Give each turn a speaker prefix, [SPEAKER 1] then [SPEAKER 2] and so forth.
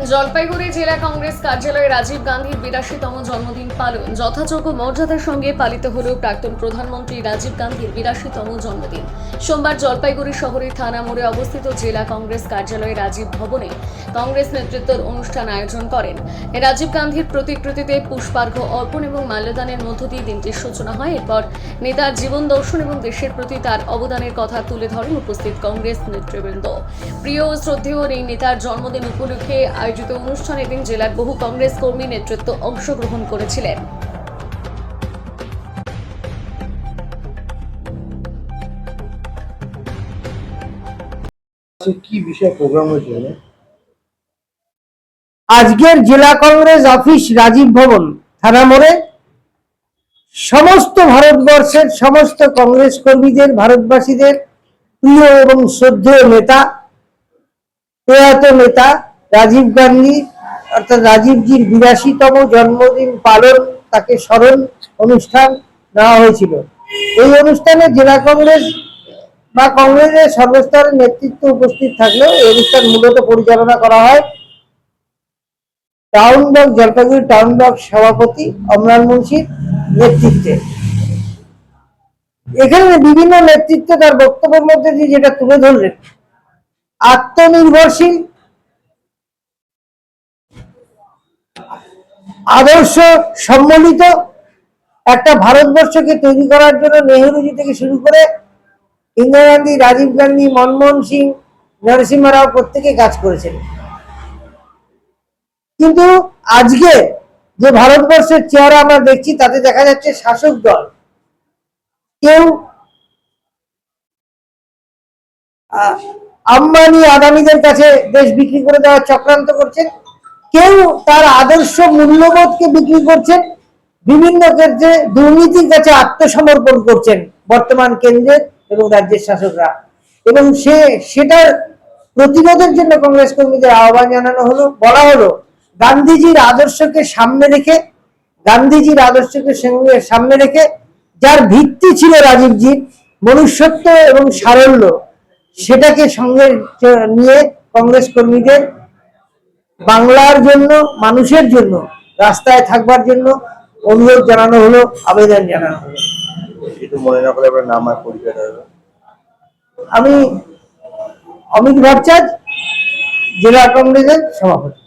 [SPEAKER 1] জলপাইগুড়ি জেলা কংগ্রেস কার্যালয়ে রাজীব গান্ধীর ৮২তম জন্মদিন পালন যথাযোগ্য মর্যাদার সঙ্গে পালিত হল প্রাক্তন প্রধানমন্ত্রী রাজীব গান্ধীর ৮২তম জন্মদিন। সোমবার জলপাইগুড়ি শহরের থানা মোড়ে অবস্থিত জেলা কংগ্রেস কার্যালয়ে রাজীব ভবনে কংগ্রেস নেতৃত্বের অনুষ্ঠান আয়োজন করেন। রাজীব গান্ধীর প্রতিকৃতিতে পুষ্পার্ঘ্য অর্পণ এবং মাল্যদানের মধ্য দিয়ে দিনটির সূচনা হয়। এরপর নেতার জীবন দর্শন এবং দেশের প্রতি তার অবদানের কথা তুলে ধরেন উপস্থিত কংগ্রেস নেতৃবৃন্দ। প্রিয় ও শ্রদ্ধেয় এই নেতার জন্মদিন উপলক্ষে আয়োজিত অনুষ্ঠানে এদিন জেলার বহু কংগ্রেস কর্মী নেতৃত্ব অংশগ্রহণ করেছিলেন।
[SPEAKER 2] কি বিষয় প্রোগ্রাম হয়েছিল?
[SPEAKER 3] আজকের জেলা কংগ্রেস অফিস রাজীব ভবন থানা মোড়ে সমস্ত ভারতবর্ষের সমস্ত কংগ্রেস কর্মীদের, ভারতবাসীদের প্রিয় এবং শ্রদ্ধেয় নেতা, প্রয়াত নেতা রাজীব গান্ধী অর্থাৎ রাজীবজির ৮২তম জন্মদিন পালন, তাকে স্মরণ অনুষ্ঠান নেওয়া হয়েছিল। এই অনুষ্ঠানে জেলা কংগ্রেস বা কংগ্রেসের সর্বস্তরের নেতৃত্ব উপস্থিত থাকলেও এই অনুষ্ঠান মূলত পরিচালনা করা হয় town block Jalpaiguri town block সভাপতি অমরান মুন্সির নেতৃত্বে। এখানে বিভিন্ন নেতৃত্ব তার বক্তব্যের মধ্যে দিয়ে যেটা তুলে ধরলেন, আত্মনির্ভরশীল, আদর্শ সম্মিলিত একটা ভারতবর্ষকে তৈরি করার জন্য নেহরুজি থেকে শুরু করে ইন্দিরা গান্ধী, রাজীব গান্ধী, মনমোহন সিং, নরসিংহ রাও প্রত্যেকে কাজ করেছেন। কিন্তু আজকে যে ভারতবর্ষের চেহারা আমরা দেখছি তাতে দেখা যাচ্ছে শাসক দল কেউ আম্বানি আদানিদের কাছে দেশ বিক্রি করে দেওয়ার চক্রান্ত করছেন, কেউ তার আদর্শ মূল্যবোধকে বিক্রি করছেন, বিভিন্ন ক্ষেত্রে দুর্নীতির কাছে আত্মসমর্পণ করছেন বর্তমান কেন্দ্রের এবং রাজ্যের শাসকরা। এবং সেটার প্রতিরোধের জন্য কংগ্রেস কর্মীদের আহ্বান জানানো হলো, বলা হলো গান্ধীজির আদর্শকে সামনে রেখে, গান্ধীজির আদর্শকে সামনে রেখে যার ভিত্তি ছিল রাজীবজির মনুষ্যত্ব এবং সারল্য, সেটাকে সঙ্গে নিয়ে কংগ্রেস কর্মীদের বাংলার জন্য, মানুষের জন্য রাস্তায় থাকবার জন্য অনুরোধ জানানো হলো, আবেদন জানানো হলো।
[SPEAKER 2] মনে না করে নাম আর পরিচয় দেবে।
[SPEAKER 3] আমি অমিত ভট্টাচার্য, জেলা কংগ্রেসের সভাপতি।